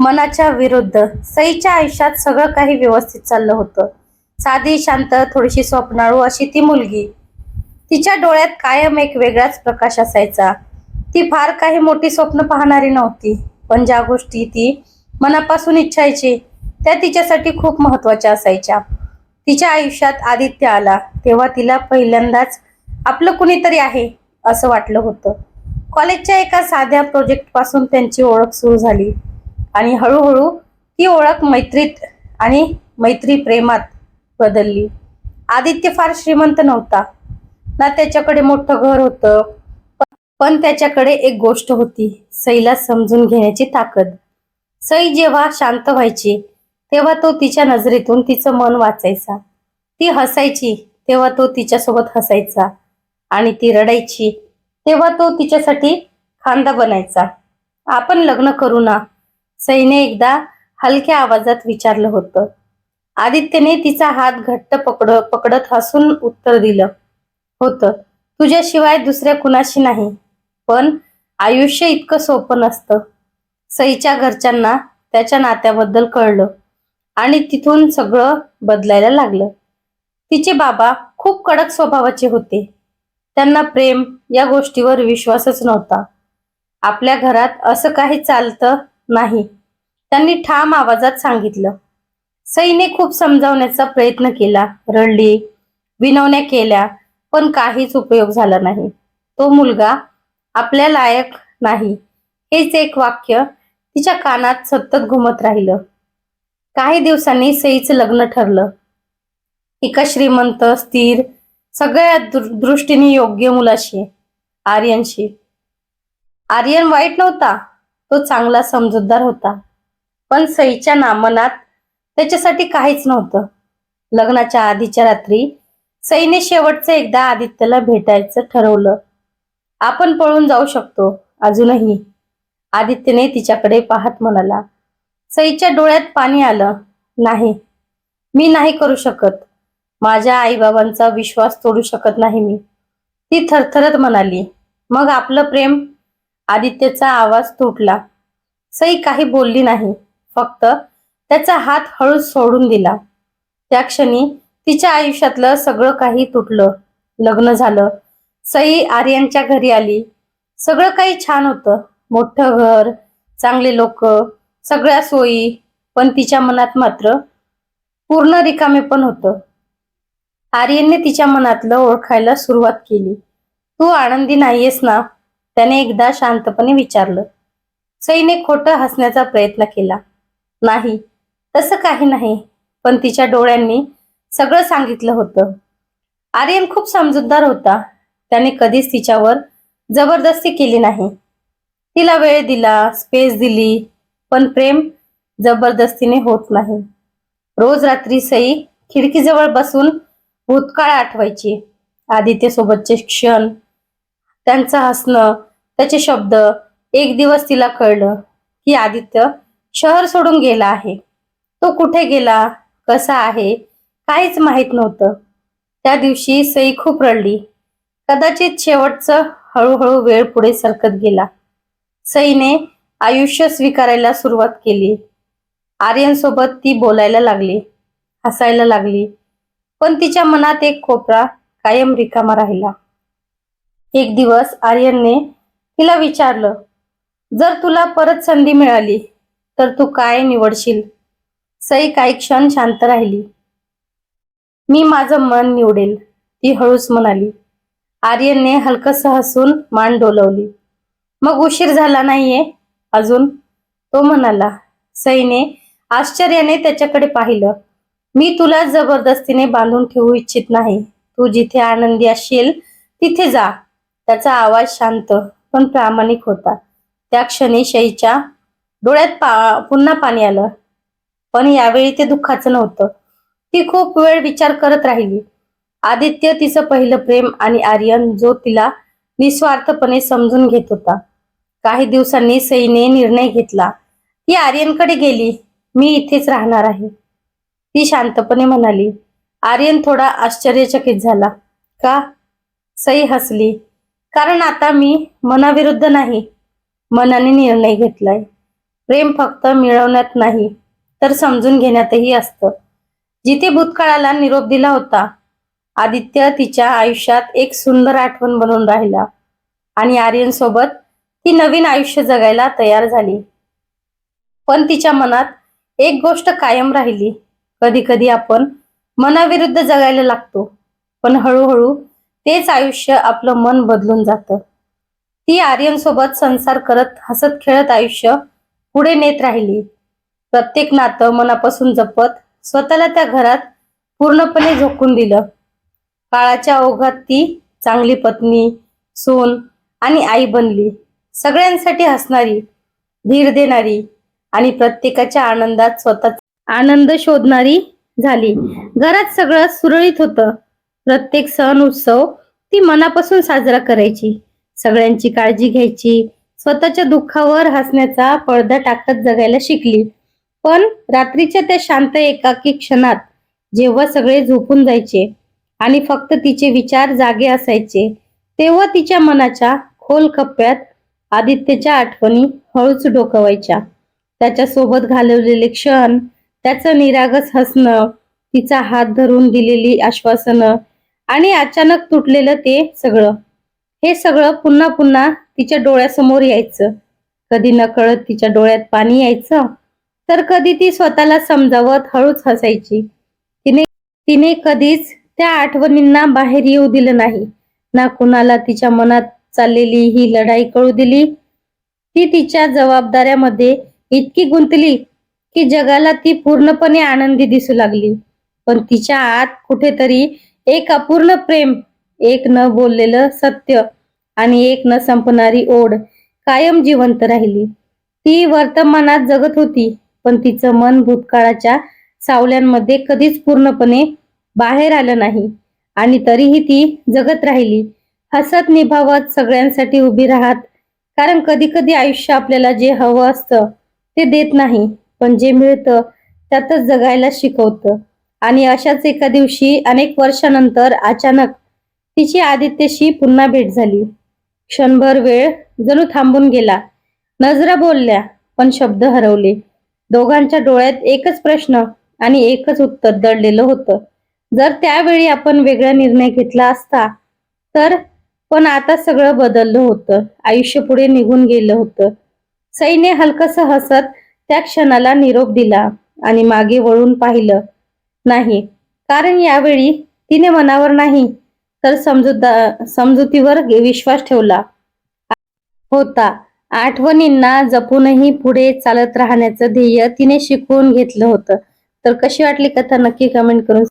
मनाच्या विरुद्ध सईच्या आयुष्यात सगळं काही व्यवस्थित चाललं होतं. साधी, शांत, थोडीशी स्वप्नाळू अशी ती मुलगी. तिच्या डोळ्यात कायम एक वेगळाच प्रकाश असायचा. ती फार काही मोठी स्वप्न पाहणारी नव्हती, पण ज्या गोष्टी ती मनापासून इच्छायची त्या तिच्यासाठी खूप महत्वाच्या असायच्या. तिच्या आयुष्यात आदित्य आला तेव्हा तिला पहिल्यांदाच आपलं कुणीतरी आहे असं वाटलं होतं. कॉलेजच्या एका साध्या प्रोजेक्ट पासून त्यांची ओळख सुरू झाली आणि हळूहळू ती ओळख मैत्रीत आणि मैत्री प्रेमात बदलली. आदित्य फार श्रीमंत नव्हता ना, त्याच्याकडे मोठं घर होतं, पण त्याच्याकडे एक गोष्ट होती, सईला समजून घेण्याची ताकद. सई जेव्हा शांत व्हायची तेव्हा तो तिच्या नजरेतून तिचं मन वाचायचा. ती हसायची तेव्हा तो तिच्यासोबत हसायचा आणि ती रडायची तेव्हा तो तिच्यासाठी खांदा बनायचा. आपण लग्न करू ना, सईने एकदा हलक्या आवाजात विचारलं होतं. आदित्यने तिचा हात घट्ट पकडत हसून उत्तर दिलं होतं, तुझ्याशिवाय दुसऱ्या कुणाशी नाही. पण आयुष्य इतकं सोपं नसतं. सईच्या घरच्यांना त्याच्या नात्याबद्दल कळलं आणि तिथून सगळं बदलायला लागलं. तिचे बाबा खूप कडक स्वभावाचे होते. त्यांना प्रेम या गोष्टीवर विश्वासच नव्हता. आपल्या घरात असं काही चालतं नाही, त्यांनी ठाम आवाजात सांगितलं. सईने खूप समजावण्याचा प्रयत्न केला, रडली, विनवण्या केल्या, पण काहीच उपयोग झाला नाही. तो मुलगा आपल्या लायक नाही हेच एक वाक्य तिच्या कानात सतत घुमत राहिलं. काही दिवसांनी सईचं लग्न ठरलं एका श्रीमंत, स्थिर, सगळ्या दृष्टीने योग्य मुलाशी, आर्यनशी. आर्यन वाईट नव्हता, तो चांगला समजूतदार होता, पण सईच्या मनात त्याच्यासाठी काहीच नव्हतं. लग्नाच्या आधीच्या रात्री सईने शेवटचं एकदा आदित्यला भेटायचं ठरवलं. आपण पळून जाऊ शकतो अजूनही, आदित्यने तिच्याकडे पाहत म्हणाला. सईच्या डोळ्यात पाणी आलं. नाही, मी नाही करू शकत. माझ्या आईबाबांचा विश्वास तोडू शकत नाही मी, ती थरथरत म्हणाली. मग आपलं प्रेम? आदित्यचा आवाज तुटला. सई काही बोलली नाही, फक्त त्याचा हात हळू सोडून दिला. त्या क्षणी तिच्या आयुष्यातलं सगळं काही तुटलं. लग्न झालं, सई आर्यनच्या घरी आली. सगळं काही छान होतं, मोठं घर, चांगले लोक, सगळ्या सोयी, पण तिच्या मनात मात्र पूर्ण रिकामे पण होतं. आर्यनने तिच्या मनातलं ओळखायला सुरुवात केली. तू आनंदी नाहीयेस ना, त्याने एकदा शांतपणे विचारलं. सईने खोटं हसण्याचा प्रयत्न केला. नाही, तसं काही नाही, पण तिच्या डोळ्यांनी सगळं सांगितलं होतं. आर्यन खूप समजूतदार होता. त्याने कधीच तिच्यावर जबरदस्ती केली नाही. तिला वेळ दिला, स्पेस दिली, पण प्रेम जबरदस्तीने होत नाही. रोज रात्री सई खिडकीजवळ बसून भूतकाळ आठवायची. आदित्य सोबतचे क्षण, त्यांचं हसणं, त्याचे शब्द. एक दिवस तिला कळलं की आदित्य शहर सोडून गेला आहे. तो कुठे गेला, कसा आहे, काहीच माहित नव्हतं. त्या दिवशी सई खूप रडली. कदाचित शेवटचं. हळूहळू वेळ पुढे सरकत गेला. सईने आयुष्य स्वीकारायला सुरुवात केली. आर्यन सोबत ती बोलायला लागली, हसायला लागली, पण तिच्या मनात एक कोपरा कायम रिकामा राहिला. एक दिवस आर्यनने तिला विचारलं, जर तुला परत संधी मिळाली तर तू काय निवडशील? सई काही क्षण शांत राहिली. मी माझं मन निवडेल, ती हळूच म्हणाली. आर्यनने हलकसं हसून मान डोलवली. मग उशीर झाला नाहीये अजून, तो म्हणाला. सईने आश्चर्याने त्याच्याकडे पाहिलं. मी तुला जबरदस्तीने बांधून ठेवू इच्छित नाही. तू जिथे आनंदी असशील तिथे जा. त्याचा आवाज शांत पण प्रामाणिक होता. त्या क्षणी सईच्या डोळ्यात पुन्हा पाणी आलं, पण यावेळी ते दुःखाचं नव्हतं. ती खूप वेळ विचार करत राहिली. आदित्य, तिचं पहिलं प्रेम, आणि आर्यन जो तिला निस्वार्थपणे समजून घेत होता. काही दिवसांनी सईने निर्णय घेतला. ती आर्यनकडे गेली. मी इथेच राहणार आहे, ती शांतपणे म्हणाली. आर्यन थोडा आश्चर्यचकित झाला. का? सई हसली. कारण आता मी मनाविरुद्ध नाही, मनाने निर्णय घेतलाय. प्रेम फक्त मिळवण्यात नाही तर समजून घेण्यातही असतं. जिथे भूतकाळाला निरोप दिला होता, आदित्य तिच्या आयुष्यात एक सुंदर आठवण बनून राहिला आणि आर्यन सोबत ती नवीन आयुष्य जगायला तयार झाली. पण तिच्या मनात एक गोष्ट कायम राहिली. कधी कधी आपण मनाविरुद्ध जगायला लागतो, पण हळूहळू तेच आयुष्य आपलं मन बदलून जातं. ती आर्यन सोबत संसार करत हसत खेळत आयुष्य पुढे नेत राहिली. प्रत्येक नातं मनापासून जपत स्वतःला त्या घरात पूर्णपणे झोकून दिलं. काळाच्या ओघात ती चांगली पत्नी, सून आणि आई बनली. सगळ्यांसाठी हसणारी, धीर देणारी आणि प्रत्येकाच्या आनंदात स्वतः आनंद शोधणारी झाली. घरात सगळं सुरळीत होतं. प्रत्येक सण उत्सव ती मनापासून साजरा करायची. सगळ्यांची काळजी घ्यायची. स्वतःच्या दुःखावर हसण्याचा पडदा टाकत जगायला शिकली. पण रात्रीच्या त्या शांत एकाकी क्षणात, जेव्हा सगळे झोपून जायचे आणि फक्त तिचे विचार जागे असायचे, तेव्हा तिच्या मनाच्या खोल कप्प्यात आदित्यच्या आठवणी हळूच डोकावायच्या. त्याच्या सोबत घालवलेले क्षण, त्याचं निरागस हसणं, तिचा हात धरून दिलेली आश्वासनं आणि अचानक तुटलेलं ते सगळं, हे सगळं पुन्हा पुन्हा तिच्या डोळ्यासमोर यायचं. कधी नकळत तिच्या डोळ्यात पाणी यायचं, तर कधी ती स्वतःला समजावत हळूच हसायची. तिने तिने कधीच त्या आठवणींना बाहेर येऊ दिलं नाही, ना कुणाला तिच्या मनात चाललेली ही लढाई कळू दिली. ती तिच्या जबाबदाऱ्यामध्ये इतकी गुंतली की जगाला ती पूर्णपणे आनंदी दिसू लागली. पण तिच्या आत कुठेतरी एक अपूर्ण प्रेम, एक न बोललेलं सत्य आणि एक न संपणारी ओढ कायम जिवंत राहिली. ती वर्तमानात जगत होती, पण तिचं मन भूतकाळाच्या सावल्यांमध्ये कधीच पूर्णपणे बाहेर आलं नाही. आणि तरीही ती जगत राहिली, हसत निभावत, सगळ्यांसाठी उभी राहत. कारण कधी कधी आयुष्य आपल्याला जे हवं असतं ते देत नाही, पण जे मिळतं त्यातच जगायला शिकवतं. आणि अशाच एका दिवशी अनेक वर्षानंतर अचानक तिची आदित्यशी पुन्हा भेट झाली. क्षणभर वेळ जणू थांबून गेला. नजरा बोलल्या, पण शब्द हरवले. दोघांच्या डोळ्यात एकच प्रश्न आणि एकच उत्तर दडलेलं होतं. जर त्यावेळी आपण वेगळा निर्णय घेतला असता तर. पण आता सगळं बदललं होतं. आयुष्य पुढे निघून गेलं होतं. सईने हलकस हसत त्या क्षणाला निरोप दिला आणि मागे वळून पाहिलं नाही, कारण यावेळी तिने मनावर नाही तर समजुतीवर विश्वास ठेवला होता. आठवणींना जपूनही पुढे चालत राहण्याचं ध्येय तिने शिकवून घेतलं होतं. तर कशी वाटली कथा नक्की कमेंट करून